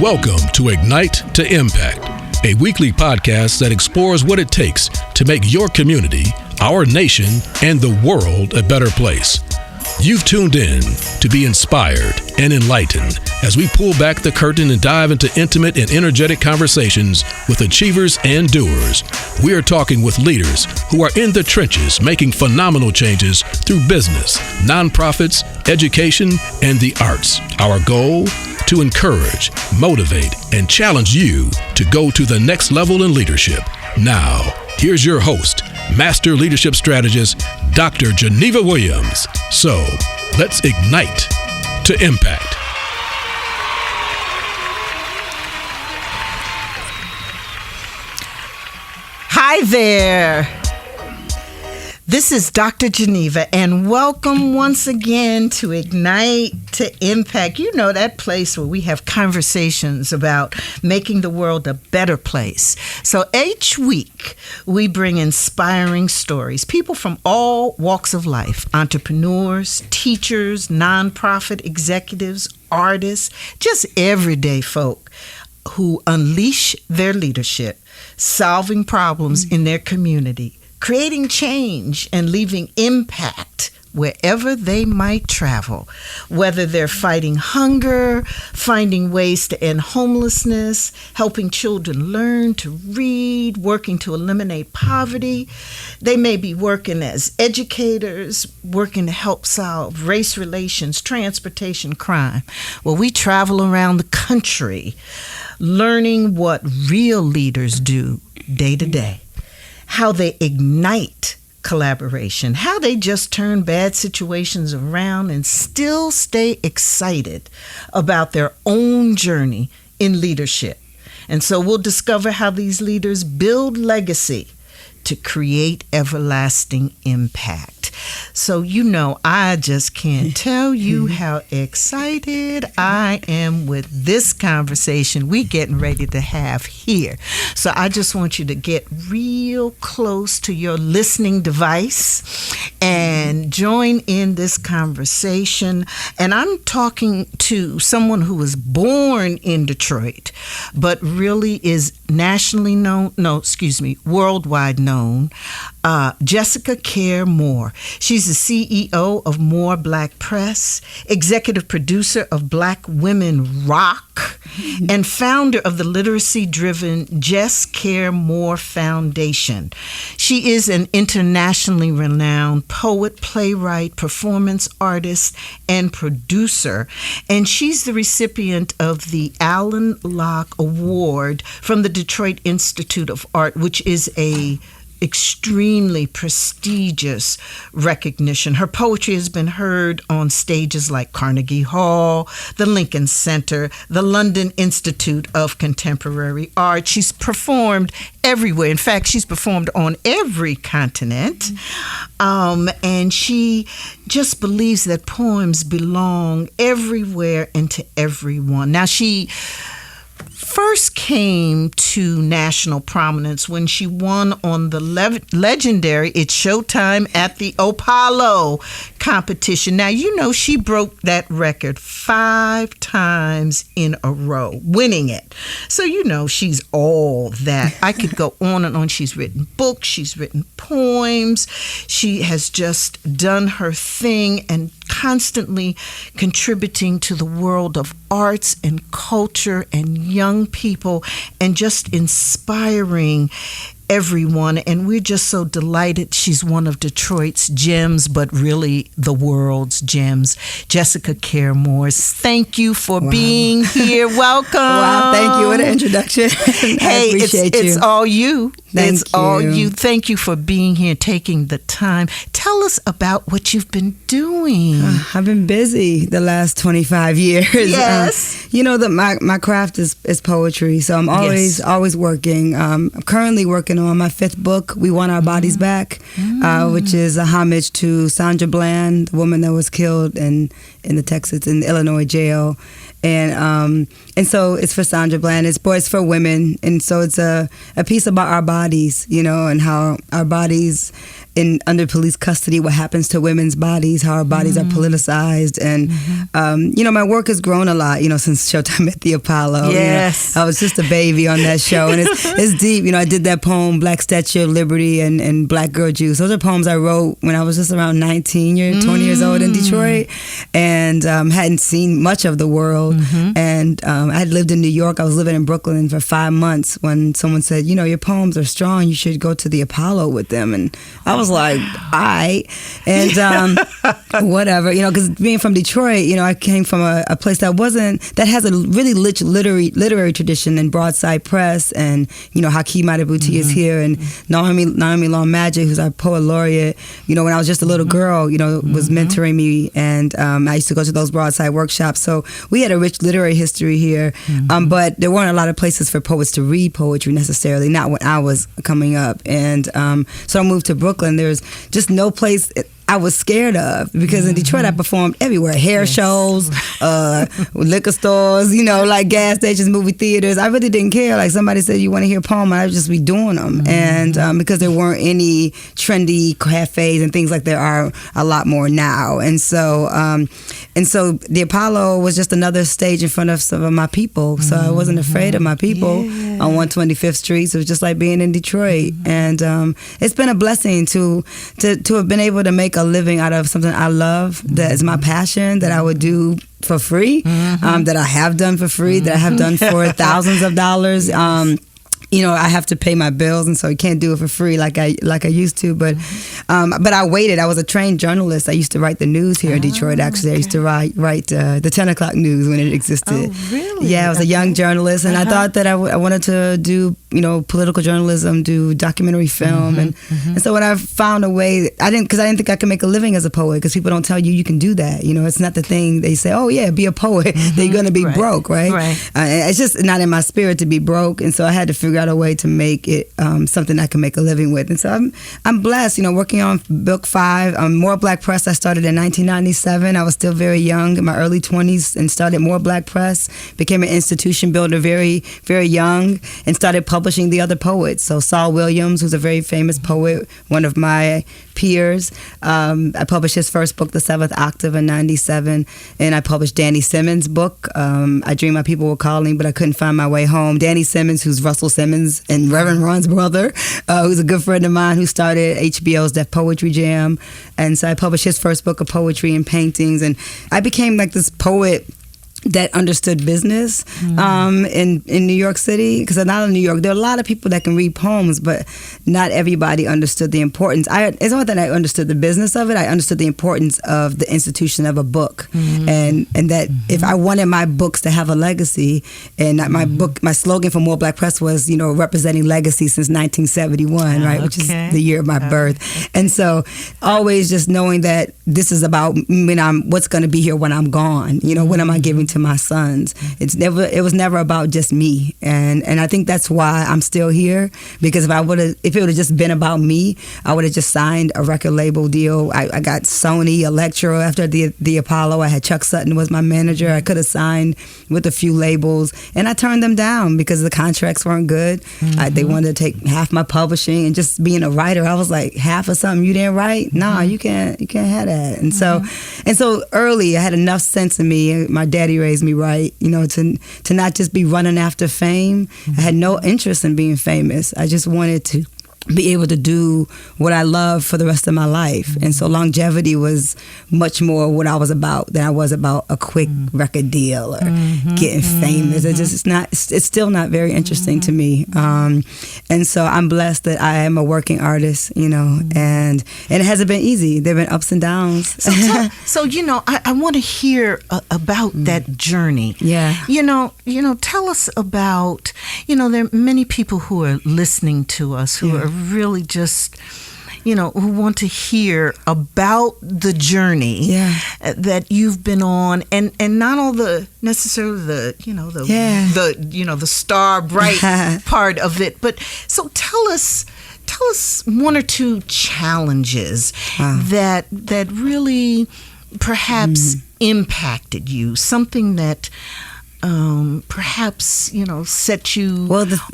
Welcome to Ignite to Impact, a weekly podcast that explores what it takes to make your community, our nation, and the world a better place. You've tuned in to be inspired and enlightened as we pull back the curtain and dive into intimate and energetic conversations with achievers and doers. We are talking with leaders who are in the trenches making phenomenal changes through business, nonprofits, education, and the arts. Our goal? To encourage, motivate, and challenge you to go to the next level in leadership. Now, here's your host, Master Leadership Strategist, Dr. Geneva Williams. So, let's ignite to impact. Hi there. This is Dr. Geneva, and welcome once again to Ignite to Impact. You know, that place where we have conversations about making the world a better place. So each week, we bring inspiring stories, people from all walks of life, entrepreneurs, teachers, nonprofit executives, artists, just everyday folk who unleash their leadership, solving problems in their community, creating change and leaving impact wherever they might travel, whether they're fighting hunger, finding ways to end homelessness, helping children learn to read, working to eliminate poverty. They may be working as educators, working to help solve race relations, transportation, crime. Well, we travel around the country learning what real leaders do day to day, how they ignite collaboration, how they just turn bad situations around and still stay excited about their own journey in leadership. And so we'll discover how these leaders build legacy to create everlasting impact. So, you know, I just can't tell you how excited I am with this conversation we're getting ready to have here. So I just want you to get real close to your listening device and join in this conversation. And I'm talking to someone who was born in Detroit, but really is nationally known, worldwide known, Jessica Care Moore. She's the CEO of More Black Press, executive producer of Black Women Rock, and founder of the literacy-driven Jess Care Moore Foundation. She is an internationally renowned poet, playwright, performance artist, and producer, and she's the recipient of the Alan Locke Award from the Detroit Institute of Art, which is a extremely prestigious recognition. Her poetry has been heard on stages like Carnegie Hall, the Lincoln Center, the London Institute of Contemporary Art. She's performed everywhere. In fact, she's performed on every continent. And she just believes that poems belong everywhere and to everyone. Now, she first came to national prominence when she won on the legendary It's Showtime at the Apollo competition. Now, you know, she broke that record 5 times in a row, winning it. So, you know, she's all that. I could go on and on. She's written books. She's written poems. She has just done her thing and constantly contributing to the world of arts and culture and young people and just inspiring everyone. And we're just so delighted she's one of Detroit's gems, but really the world's gems. Jessica Care Moore, thank you for being here. Welcome. Wow, thank you. What an introduction. Hey, it's all you. Thank you. All you. Thank you for being here, taking the time. Tell us about what you've been doing. I've been busy the last 25 years. Yes. You know, my craft is poetry, so I'm always working. I'm currently working on my 5th book, We Want Our Bodies Back, which is a homage to Sandra Bland, the woman that was killed in the Illinois jail. And so it's for Sandra Bland. It's for women, and so it's a piece about our bodies, you know, and how our bodies under police custody, what happens to women's bodies, how our bodies are politicized. And, my work has grown a lot, since Showtime at the Apollo. Yes. I was just a baby on that show. And it's deep. I did that poem, Black Statue of Liberty and Black Girl Juice. Those are poems I wrote when I was just around 20 years old in Detroit, and hadn't seen much of the world. And I had lived in New York. I was living in Brooklyn for 5 months when someone said, your poems are strong. You should go to the Apollo with them. And I was like, all right. And whatever, because being from Detroit, I came from a place that has a really rich literary tradition in Broadside Press, and, Hakeem Adabuti is here, and Naomi Long Magic, who's our poet laureate, when I was just a little girl, was mentoring me, and I used to go to those Broadside workshops. So we had a rich literary history here, but there weren't a lot of places for poets to read poetry necessarily, not when I was coming up. And so I moved to Brooklyn. There's just no place I was scared of, because in Detroit I performed everywhere, hair shows, liquor stores, like gas stations, movie theaters. I really didn't care. Like, somebody said, you want to hear a poem, I'd just be doing them. And because there weren't any trendy cafes and things like there are a lot more now. And so the Apollo was just another stage in front of some of my people. So I wasn't afraid of my people on 125th Street. So it was just like being in Detroit. And it's been a blessing to have been able to make a living out of something I love, that is my passion, that I would do for free, that I have done for free, that I have done for thousands of dollars. I have to pay my bills, and so I can't do it for free like I used to. But I waited. I was a trained journalist. I used to write the news here in Detroit. Actually, I used to write the 10 o'clock news when it existed. Oh, really? Yeah, I was a young journalist, and I thought that I wanted to do political journalism, do documentary film, and so when I found a way, I didn't think I could make a living as a poet, because people don't tell you can do that. It's not the thing. They say, oh yeah, be a poet. They're going to be broke, right? It's just not in my spirit to be broke, and so I had to figure out a way to make it something I can make a living with. And so I'm blessed, working on book 5, More Black Press. I started in 1997. I was still very young, in my early 20s, and started More Black Press, became an institution builder very, very young, and started publishing the other poets. So Saul Williams, who's a very famous poet, one of my peers, I published his first book, The Seventh Octave, in 97, and I published Danny Simmons' book, I Dream My People Were Calling, but I couldn't find my way home. Danny Simmons, who's Russell Simmons and Reverend Ron's brother, who's a good friend of mine, who started HBO's Def Poetry Jam, and so I published his first book of poetry and paintings, and I became like this poet that understood business in New York City, because I'm not in New York. There are a lot of people that can read poems, but not everybody understood the importance. It's not that I understood the business of it. I understood the importance of the institution of a book, and that if I wanted my books to have a legacy, and my slogan for More Black Press was, representing legacy since 1971, right, which is the year of my birth. And so always just knowing that this is about what's going to be here when I'm gone. When am I giving to my sons? It was never about just me, and I think that's why I'm still here, because if it would have just been about me, I would have just signed a record label deal. I got Sony, Electro after the Apollo. I had Chuck Sutton was my manager. I could have signed with a few labels, and I turned them down because the contracts weren't good. They wanted to take half my publishing, and just being a writer, I was like, half of something you didn't write? Nah, you can't have that. And so early I had enough sense in me. My daddy raised me right, to not just be running after fame. I had no interest in being famous. I just wanted to be able to do what I love for the rest of my life. And so longevity was much more what I was about than I was about a quick record deal or getting famous. It's still not very interesting to me. And so I'm blessed that I am a working artist, and it hasn't been easy. There have been ups and downs. So I want to hear about that journey. Yeah. Tell us about, there are many people who are listening to us who are really just, who want to hear about the journey that you've been on, and not all necessarily the star bright part of it, but so tell us one or two challenges that really perhaps impacted you, something that perhaps, set you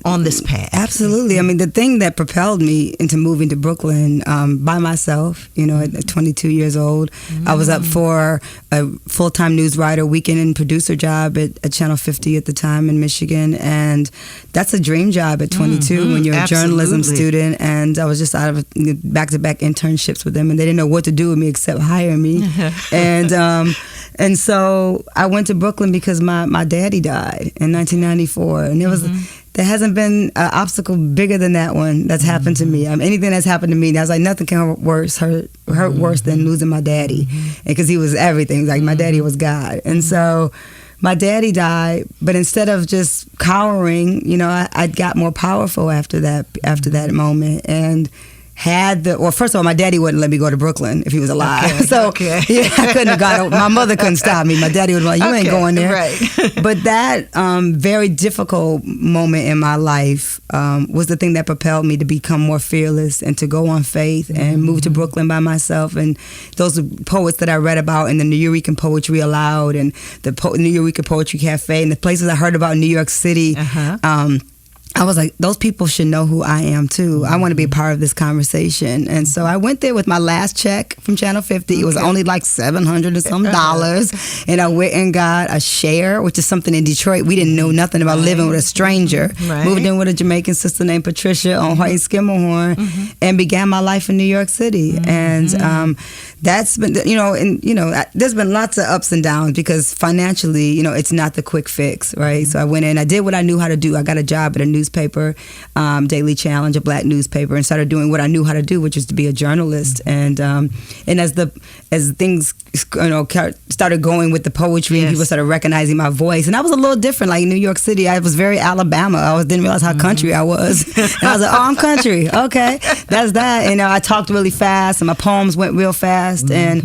on this path? Absolutely. I mean, the thing that propelled me into moving to Brooklyn by myself, at 22 years old, I was up for a full-time news writer, weekend and producer job at Channel 50 at the time in Michigan. And that's a dream job at 22 when you're a journalism student. And I was just out of back-to-back internships with them, and they didn't know what to do with me except hire me. And so I went to Brooklyn because my daddy died in 1994, and there hasn't been an obstacle bigger than that one that's happened to me. Anything that's happened to me, I was like, nothing can hurt worse than losing my daddy, because he was everything. Like, my daddy was God. And so my daddy died, but instead of just cowering, I got more powerful after that moment, and first of all, my daddy wouldn't let me go to Brooklyn if he was alive. Yeah, I couldn't have gone. My mother couldn't stop me. My daddy would be like, you ain't going there. Right. But that very difficult moment in my life was the thing that propelled me to become more fearless and to go on faith and move to Brooklyn by myself. And those poets that I read about in the Nuyorican Poetry Aloud and the Nuyorican Poetry Cafe and the places I heard about in New York City, I was like, those people should know who I am too. I want to be a part of this conversation. And so I went there with my last check from Channel 50. It was only like $700 and some dollars. And I went and got a share, which is something in Detroit. We didn't know nothing about living with a stranger. Moved in with a Jamaican sister named Patricia on White Skimmerhorn and began my life in New York City. And that's been, there's been lots of ups and downs because financially, it's not the quick fix, right? So I went in, I did what I knew how to do. I got a job at a newspaper, Daily Challenge, a black newspaper, and started doing what I knew how to do, which is to be a journalist. And as things started going with the poetry and people started recognizing my voice, and I was a little different. Like in New York City, I was very Alabama. Didn't realize how country I was. And I was like, oh, I'm country. Okay, that's that. And I talked really fast, and my poems went real fast, and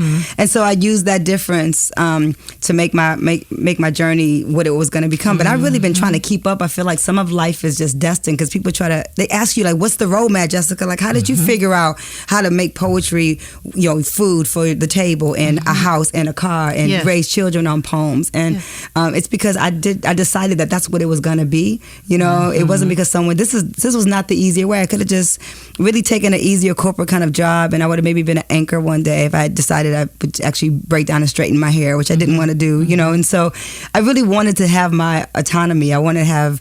so I used that difference to make my journey what it was going to become. But I've really been trying to keep up. I feel like some of life is just destined because people they ask you like, what's the roadmap, Jessica? Like, how did you figure out how to make poetry, food for the table and a house and a car and raise children on poems? And it's because I decided that that's what it was going to be. It wasn't because this was not the easier way. I could have just really taken an easier corporate kind of job, and I would have maybe been an anchor one day if I had decided I would actually break down and straighten my hair, which I didn't want to do, And so I really wanted to have my autonomy. I wanted to have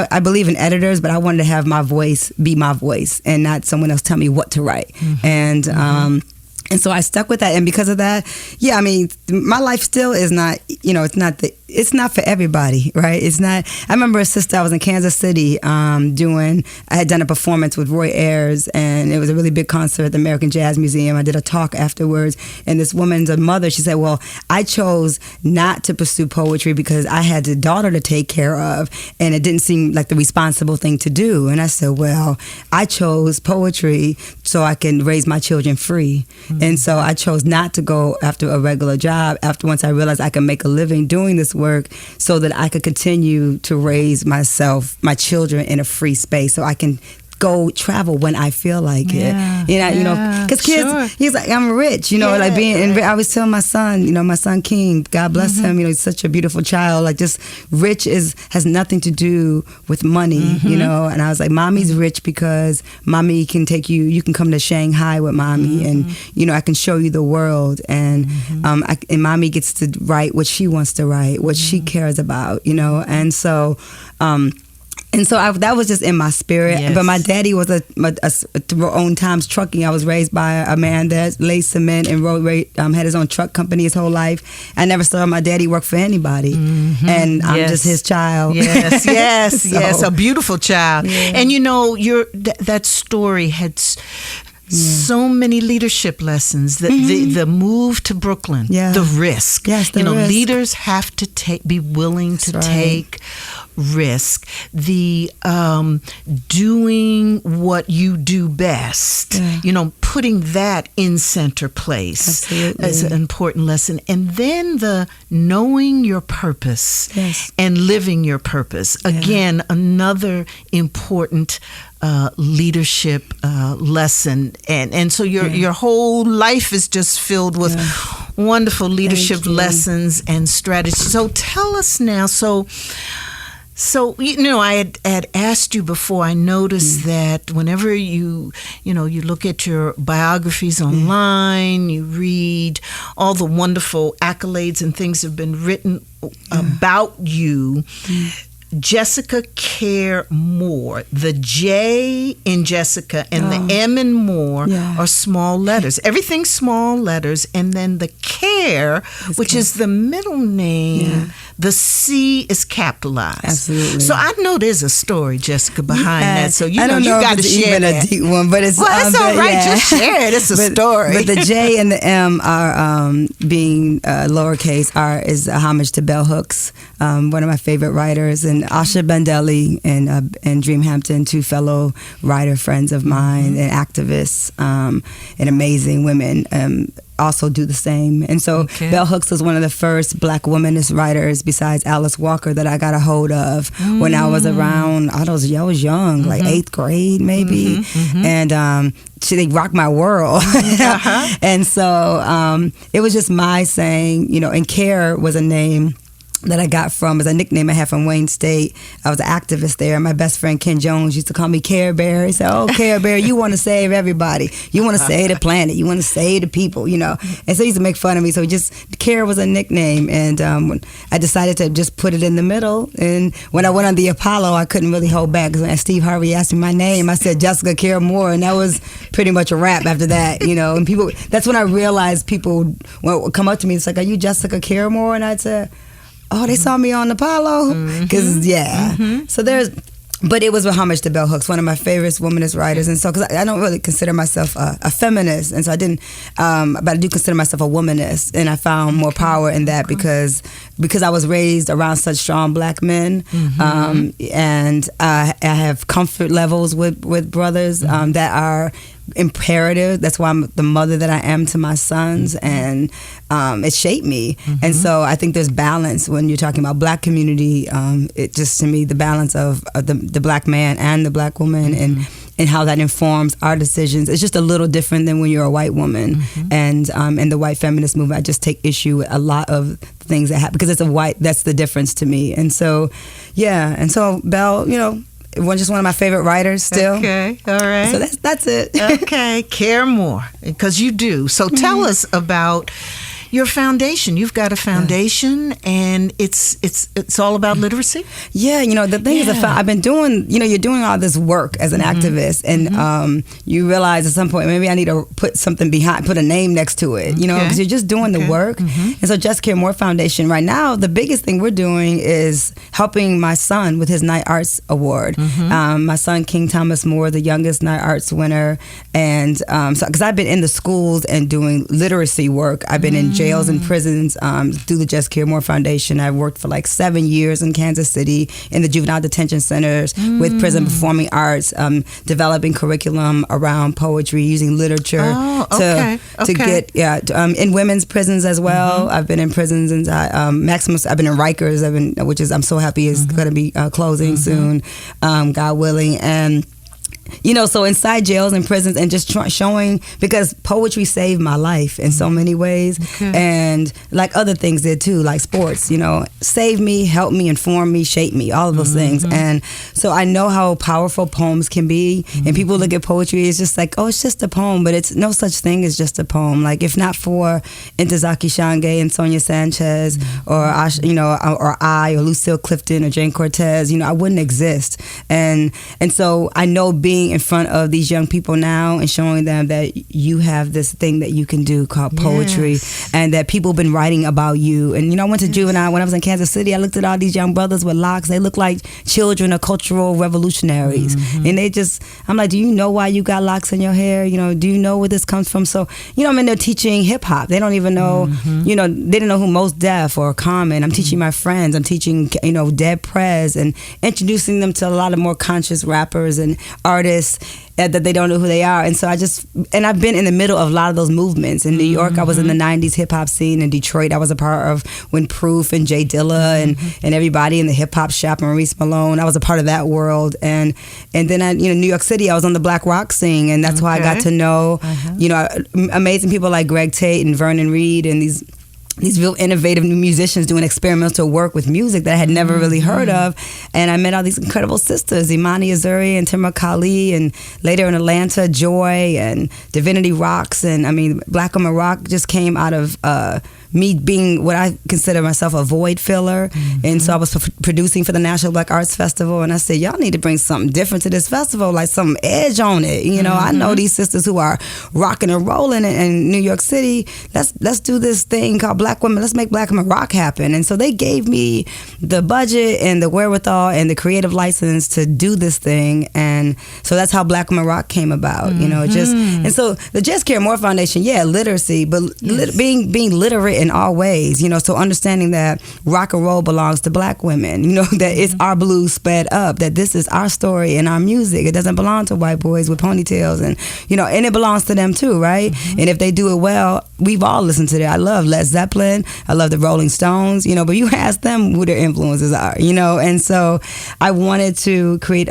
I believe in editors, but I wanted to have my voice be my voice and not someone else tell me what to write. And so I stuck with that, and because of that, my life still is not, it's not for everybody, right? It's not. I remember a sister, I was in Kansas City I had done a performance with Roy Ayers, and it was a really big concert at the American Jazz Museum. I did a talk afterwards, and this woman's a mother. She said, well, I chose not to pursue poetry because I had a daughter to take care of, and it didn't seem like the responsible thing to do. And I said, well, I chose poetry so I can raise my children free. And so I chose not to go after a regular job once I realized I could make a living doing this work so that I could continue to raise my children in a free space so I can go travel when I feel like it. Because kids, he's like, I'm rich, like being, and I always tell my son, my son King, God bless him, he's such a beautiful child, like just rich has nothing to do with money, and I was like, mommy's rich because mommy can take you can come to Shanghai with mommy, and, I can show you the world, and and mommy gets to write what she wants to write, what she cares about, and so, that was just in my spirit. But my daddy was through own times trucking. I was raised by a man that laid cement and had his own truck company his whole life. I never saw my daddy work for anybody. And I'm just his child. Yes, a beautiful child. And that story had so many leadership lessons. The move to Brooklyn, the risk. Yes, the risk. Leaders have to be willing to take risk. The doing what you do best. Putting that in center place is an important lesson. And then the knowing your purpose and living your purpose. Again, another important leadership lesson, and so your whole life is just filled with Wonderful leadership lessons and strategies. So tell us now. So I had asked you before. I noticed that whenever you look at your biographies online, you read all the wonderful accolades and things that have been written about you. Jessica Care Moore. The J in Jessica and the M in Moore are small letters. Everything's small letters. And then the Care, which is the middle name, the C is capitalized. Absolutely. So I know there's a story, Jessica, behind that. So you know you got to share that. A deep one, but it's all right. Just share it. It's a story. But the J and the M are being lowercase is a homage to Bell Hooks, one of my favorite writers, and Asha Bandeli and Dreamhampton, two fellow writer friends of mine and activists, and amazing women. Also do the same. And so Bell Hooks was one of the first Black womanist writers besides Alice Walker that I got a hold of when I was around, I was young, like 8th grade maybe. And they rocked my world. And so it was just my saying, and Care was a name that I got from, as a nickname I had from Wayne State. I was an activist there. My best friend Ken Jones used to call me Care Bear. He said, "Oh, Care Bear, you want to save everybody. You want to save the planet. You want to save the people, And so he used to make fun of me. So Care was a nickname. And I decided to just put it in the middle. And when I went on the Apollo, I couldn't really hold back. Because when Steve Harvey asked me my name, I said Jessica Care Moore. And that was pretty much a wrap after that, And people, that's when I realized people would come up to me. It's like, "Are you Jessica Care Moore?" And I'd say, "Oh, they saw me on Apollo?" Because, So but it was a homage to Bell Hooks, one of my favorite womanist writers. And so, because I don't really consider myself a feminist, and so I didn't, but I do consider myself a womanist. And I found more power in that because I was raised around such strong Black men. And I have comfort levels with brothers that are imperative. That's why I'm the mother that I am to my sons, and it shaped me. And so I think there's balance when you're talking about Black community. It just, to me, the balance of the Black man and the Black woman, and how that informs our decisions. It's just a little different than when you're a white woman. And in the white feminist movement, I just take issue with a lot of things that happen because it's that's the difference to me. And so, and so Belle, just one of my favorite writers still. Okay, all right. So that's it. Okay, Care More, because you do. So tell us about your foundation. You've got a foundation, and it's all about literacy. Yeah, the thing is, I've been doing. You're doing all this work as an activist, and you realize at some point maybe I need to put something behind, put a name next to it. Because you're just doing the work. And so, Just Care More Foundation. Right now, the biggest thing we're doing is helping my son with his Night Arts Award. My son, King Thomas Moore, the youngest Night Arts winner, and so because I've been in the schools and doing literacy work, I've been in jails and prisons through the Just Care More Foundation. I've worked for like 7 years in Kansas City in the juvenile detention centers with prison performing arts, developing curriculum around poetry, using literature to get in women's prisons as well. I've been in prisons and Maximus. I've been in Rikers, which is I'm so happy is going to be closing soon, God willing, and. So inside jails and prisons, and just showing, because poetry saved my life in so many ways, and like other things did too, like sports, saved me, helped me, informed me, shaped me, all of those things. And so I know how powerful poems can be, and people look at poetry, it's just like, oh, it's just a poem, but it's no such thing as just a poem. Like, if not for Ntozake Shange and Sonia Sanchez, or Lucille Clifton or Jane Cortez, I wouldn't exist. And so I know being in front of these young people now and showing them that you have this thing that you can do called poetry, and that people have been writing about you. And I went to juvenile when I was in Kansas City. I looked at all these young brothers with locks. They look like children of cultural revolutionaries, and I'm like, do you know why you got locks in your hair? Do you know where this comes from? So I'm in there teaching hip hop. They don't even know, they didn't know who Mos Def or Common. I'm teaching my friends. I'm teaching Dead Prez, and introducing them to a lot of more conscious rappers and artists artists that they don't know who they are. And so I've been in the middle of a lot of those movements. In New York, I was in the 90s hip hop scene. In Detroit, I was a part of when Proof and Jay Dilla and everybody in the hip hop shop and Maurice Malone. I was a part of that world. And then New York City, I was on the black rock scene, and that's why I got to know, amazing people like Greg Tate and Vernon Reid and these real innovative new musicians doing experimental work with music that I had never really heard of. And I met all these incredible sisters, Imani Azuri and Timur Kali, and later in Atlanta, Joy and Divinity Rocks. And I mean, Black Women Rock just came out of me being what I consider myself a void filler. And so I was producing for the National Black Arts Festival, and I said, y'all need to bring something different to this festival, like some edge on it. I know these sisters who are rocking and rolling in New York City. Let's do this thing called Black Women. Let's make Black Women Rock happen. And so they gave me the budget and the wherewithal and the creative license to do this thing. And so that's how Black Women Rock came about. And so the Just Care More Foundation, literacy, but being literate in all ways, so understanding that rock and roll belongs to Black women, that it's our blues sped up, that this is our story and our music. It doesn't belong to white boys with ponytails, and and it belongs to them too, right? And if they do it well, we've all listened to that. I love Led Zeppelin, I love the Rolling Stones, but you ask them who their influences are, and so I wanted to create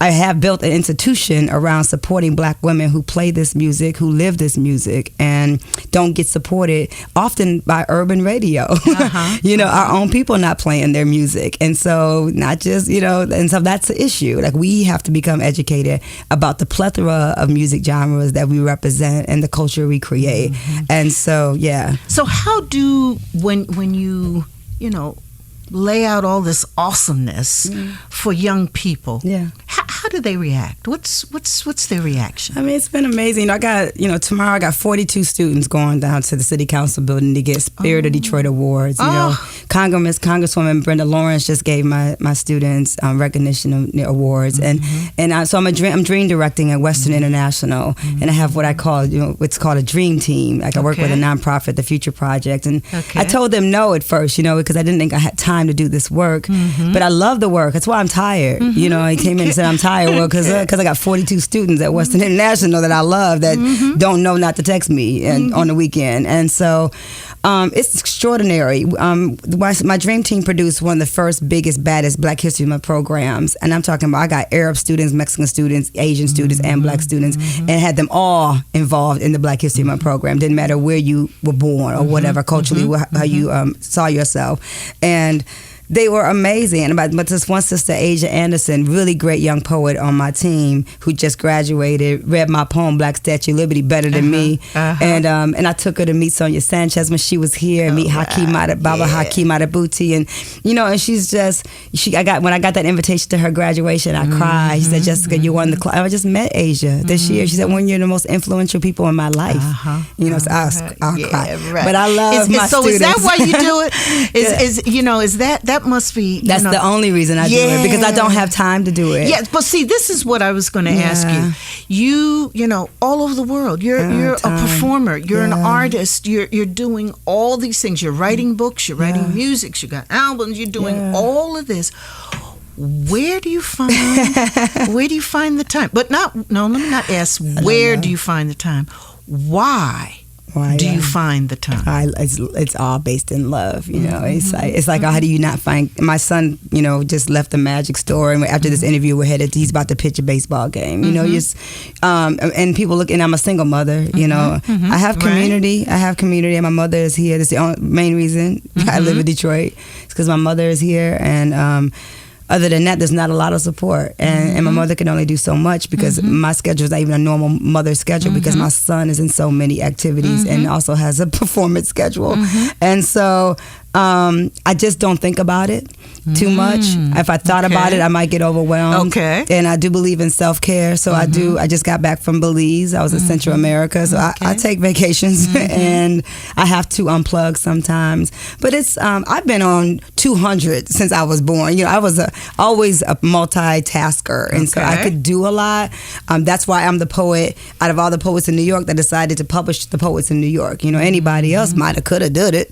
I have built an institution around supporting Black women who play this music, who live this music, and don't get supported often by urban radio. Our own people not playing their music. And so not just, and so that's the issue. Like, we have to become educated about the plethora of music genres that we represent and the culture we create. And so, yeah. So how do, when you lay out all this awesomeness for young people, how do they react? What's their reaction? I mean, it's been amazing. I got, tomorrow I got 42 students going down to the City Council building to get Spirit of Detroit Awards. Congresswoman Brenda Lawrence just gave my students recognition awards, and so I'm dream directing at Western International, and I have what I call what's called a dream team. Like, I work with a nonprofit, the Future Project, and I told them no at first, because I didn't think I had time to do this work, but I love the work. That's why I'm tired. I came in and said I'm tired. Well, because I got 42 students at Western International that I love that don't know not to text me on the weekend, and so it's extraordinary. My dream team produced one of the first, biggest, baddest Black History Month programs, and I'm talking about I got Arab students, Mexican students, Asian students, and Black students, and had them all involved in the Black History Month program. Didn't matter where you were born or whatever culturally how you saw yourself, and they were amazing. But this one sister, Asia Anderson, really great young poet on my team who just graduated, read my poem Black Statue of Liberty better than me. And I took her to meet Sonia Sanchez when she was here, and meet Baba Hakeem Madabuti, and she's just when I got that invitation to her graduation, I cried. She said, Jessica, you won the class. I just met Asia this year. She said, when you're the most influential people in my life. So I'll cry. Right. But I love my students. So is that why you do it? Is that must be... That's the only reason I do it, because I don't have time to do it. Yeah, but see, this is what I was going to ask you. All over the world, you're a performer, you're an artist, you're doing all these things. You're writing books, you're writing music, you got albums, you're doing all of this. Where do you find the time? But let me not ask where do you find the time. Why do you find the time? It's all based in love, It's like how do you not find? My son, just left the Magic store, and after this interview, he's about to pitch a baseball game. And people looking. I'm a single mother. I have community. I have community, and my mother is here. That's the only main reason I live in Detroit. It's because my mother is here, and other than that, there's not a lot of support. And my mother can only do so much because my schedule is not even a normal mother schedule because my son is in so many activities and also has a performance schedule. And so I just don't think about it too much. If I thought about it, I might get overwhelmed. And I do believe in self-care. So I do. I just got back from Belize. I was in Central America. So I take vacations and I have to unplug sometimes. But it's I've been on 200 since I was born. I was always a multitasker. And so I could do a lot. That's why I'm the poet out of all the poets in New York that decided to publish the poets in New York. Anybody else might have, could have, did it.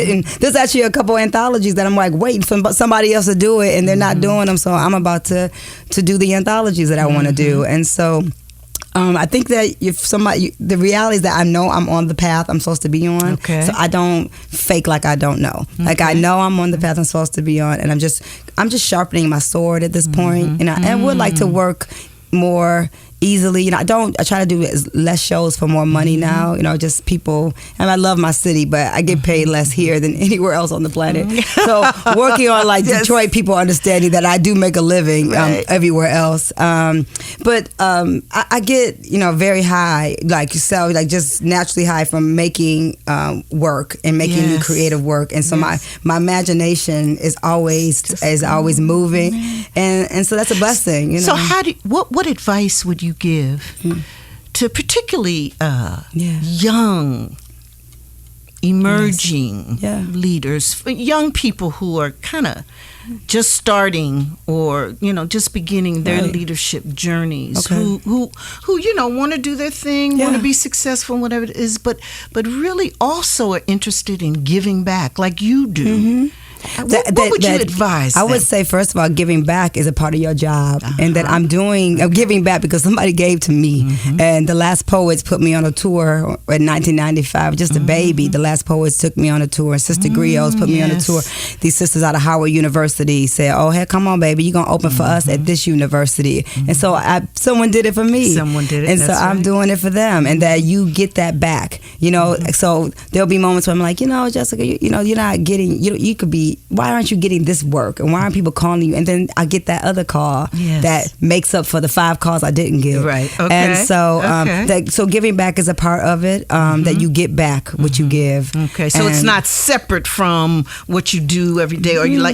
And there's actually a couple anthologies that I'm like waiting for somebody somebody else to do it, and they're not doing them. So I'm about to do the anthologies that I want to do, and so. I think that if somebody, the reality is that I know I'm on the path I'm supposed to be on, so I don't fake like I don't know. Like I know I'm on the path I'm supposed to be on, and I'm just sharpening my sword at this point, and I would like to work more easily. I try to do less shows for more money now. Just people, and I love my city, but I get paid less here than anywhere else on the planet. So working on Detroit people understanding that I do make a living everywhere else. But I get very high, just naturally high from making work and making new creative work, and so my imagination is always moving, and so that's a blessing. So what advice would you give to particularly young, emerging leaders, young people who are kind of just starting or just beginning their leadership journeys, who want to do their thing, want to be successful, whatever it is, but really also are interested in giving back like you do. What would you advise them? I would say, first of all, giving back is a part of your job, and that I'm giving back because somebody gave to me. And the Last Poets put me on a tour in 1995, just a baby. The Last Poets took me on a tour. Sister Griots put me on a tour. These sisters out of Howard University said, "Oh, hey, come on, baby, you're going to open for us at this university." And so someone did it for me. Someone did it. And so I'm doing it for them, and that you get that back. So there'll be moments where I'm like, Jessica, you're not getting, you could be, why aren't you getting this work? And why aren't people calling you? And then I get that other call that makes up for the 5 calls I didn't get. Right. Okay. And so, so giving back is a part of it, that you get back what you give. Okay. So it's not separate from what you do every day, or you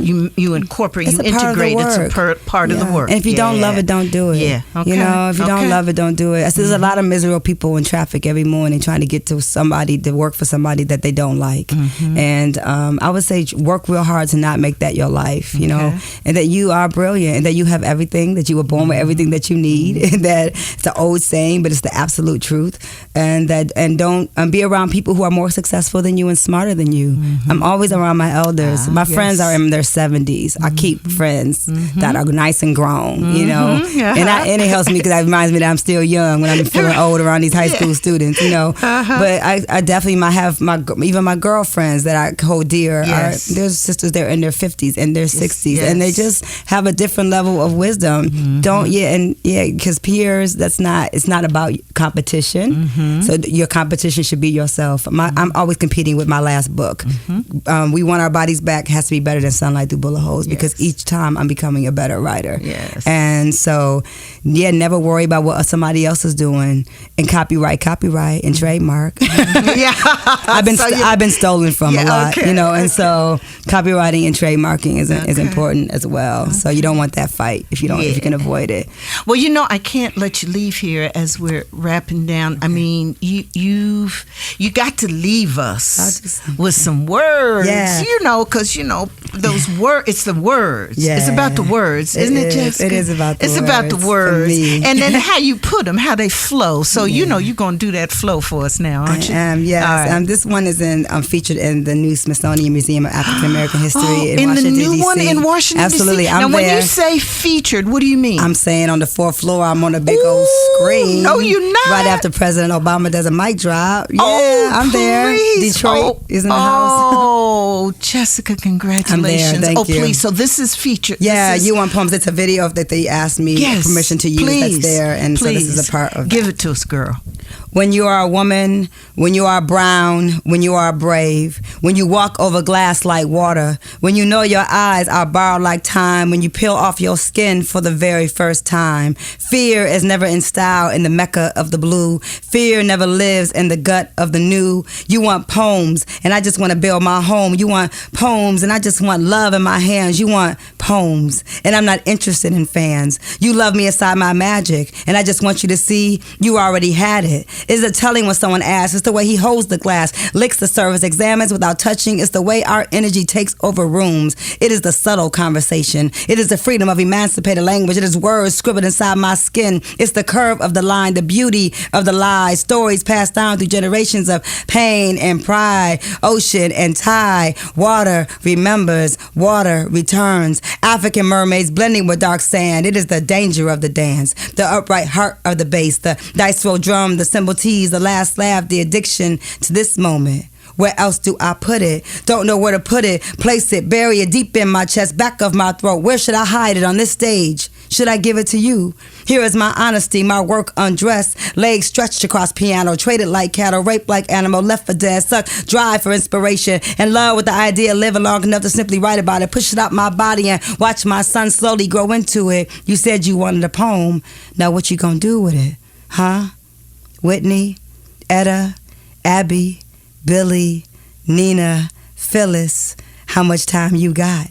incorporate, you integrate. It's a part of the work. And if you don't love it, don't do it. Yeah. Okay. If you don't love it, don't do it. There's a lot of miserable people in traffic every morning trying to get to somebody, to work for somebody that they don't like. And I would say work real hard to not make that your life, and that you are brilliant, and that you have everything, that you were born with everything that you need, and that it's an old saying, but it's the absolute truth, and don't be around people who are more successful than you and smarter than you. I'm always around my elders. My friends are in their 70s. I keep friends that are nice and grown, and it helps me because it reminds me that I'm still young when I'm feeling old around these high school students, But I definitely have even my girlfriends that I hold dear. There's sisters there in their 50s and their 60s, and they just have a different level of wisdom. Because peers, it's not about competition. So your competition should be yourself. I'm always competing with my last book. We Want Our Bodies Back has to be better than Sunlight Through Bullet Holes, because each time I'm becoming a better writer. And so never worry about what somebody else is doing, and copyright and trademark. I've been stolen from a lot, and so copywriting and trademarking is important as well. So you don't want that fight if you can avoid it. Well, I can't let you leave here as we're wrapping down. I mean, you got to leave us with some words, because those words. It's the words. It's about the words, isn't it, Jessica? It is about the words. It's about the words, and then how you put them, how they flow. So you're going to do that flow for us now, aren't you? I am. Yes. Right. This one is featured in the new Smithsonian Museum of African American History in Washington, the new D.C. one in Washington, Absolutely. D.C. Now, when you say featured, what do you mean? I'm saying on the 4th floor, I'm on a big old screen. No, you're not. Right after President Obama does a mic drop. Yeah, I'm there. Detroit is in the house. Oh, Jessica, congratulations. I'm there. Thank you. Please. So this is featured. Yeah, You Want Poems. It's a video that they asked me permission to use. That's there. And so this is a part of Give it to us, girl. When you are a woman, when you are brown, when you are brave, when you walk over glass like water, when you know your eyes are borrowed like time, when you peel off your skin for the very first time. Fear is never in style in the Mecca of the blue. Fear never lives in the gut of the new. You want poems, and I just want to build my home. You want poems, and I just want love in my hands. You want poems, and I'm not interested in fans. You love me inside my magic, and I just want you to see you already had it. Is it telling when someone asks? It's the way he holds the glass, licks the surface, examines without touching. It's the way our energy takes over rooms. It is the subtle conversation. It is the freedom of emancipated language. It is words scribbled inside my skin. It's the curve of the line, the beauty of the lies, stories passed down through generations of pain and pride, ocean and tide. Water remembers, water returns. African mermaids blending with dark sand. It is the danger of the dance, the upright heart of the bass, the dice roll drum, the cymbal tease, the last laugh, the addiction to this moment. Where else do I put it? Don't know where to put it. Place it, bury it deep in my chest, back of my throat. Where should I hide it on this stage? Should I give it to you? Here is my honesty, my work undressed, legs stretched across piano, traded like cattle, raped like animal, left for dead, sucked dry for inspiration, in love with the idea of living long enough to simply write about it, push it out my body and watch my son slowly grow into it. You said you wanted a poem. Now what you gonna do with it? Huh? Whitney, Etta, Abby, Billy, Nina, Phyllis, how much time you got?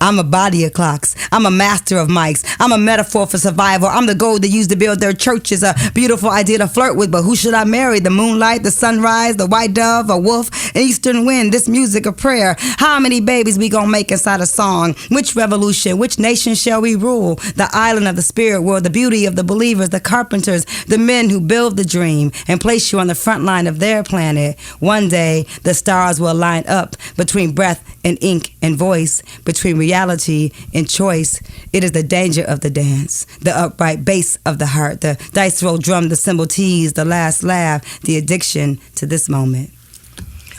I'm a body of clocks. I'm a master of mics. I'm a metaphor for survival. I'm the gold they use to build their churches. A beautiful idea to flirt with, but who should I marry? The moonlight, the sunrise, the white dove, a wolf, an eastern wind, this music of prayer. How many babies we gonna make inside a song? Which revolution, which nation shall we rule? The island of the spirit world, the beauty of the believers, the carpenters, the men who build the dream and place you on the front line of their planet. One day, the stars will line up between breath and ink and voice, between reality and choice. It is the danger of the dance, the upright bass of the heart, the dice roll drum, the cymbal tease, the last laugh, the addiction to this moment.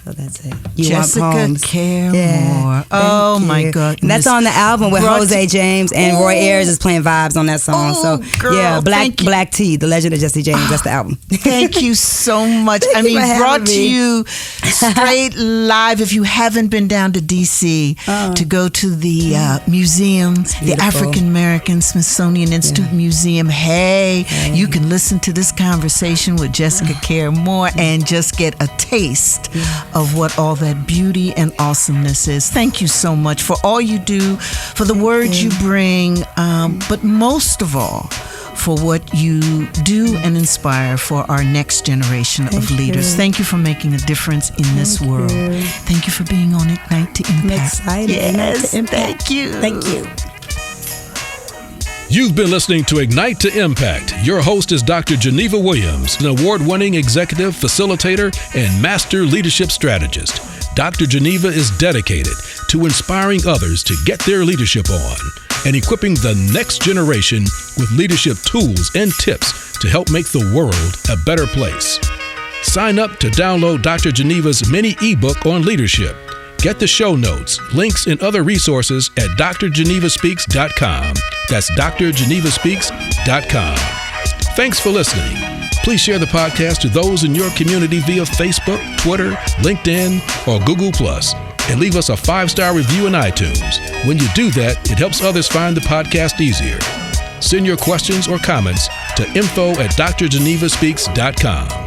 So that's it. You Jessica Care Moore. Oh my God. And that's on the album with Jose James and Roy Ayers is playing vibes on that song. So girl, yeah, Black Tea, The Legend of Jesse James. That's the album. Thank you so much. I mean, brought to you straight live. If you haven't been down to DC to go to the museum, the African American Smithsonian Institute Museum, you can listen to this conversation with Jessica Care Moore and just get a taste of what all that beauty and awesomeness is. Thank you so much for all you do, for the words you bring, but most of all, for what you do and inspire for our next generation of leaders. Thank you for making a difference in this world. Thank you for being on Ignite to Impact. I'm excited. Yes, thank you. Thank you. You've been listening to Ignite to Impact. Your host is Dr. Geneva Williams, an award-winning executive, facilitator, and master leadership strategist. Dr. Geneva is dedicated to inspiring others to get their leadership on and equipping the next generation with leadership tools and tips to help make the world a better place. Sign up to download Dr. Geneva's mini ebook on leadership. Get the show notes, links, and other resources at drgenevaspeaks.com. That's drgenevaspeaks.com. Thanks for listening. Please share the podcast to those in your community via Facebook, Twitter, LinkedIn, or Google+, and leave us a 5-star review in iTunes. When you do that, it helps others find the podcast easier. Send your questions or comments to info@drgenevaspeaks.com.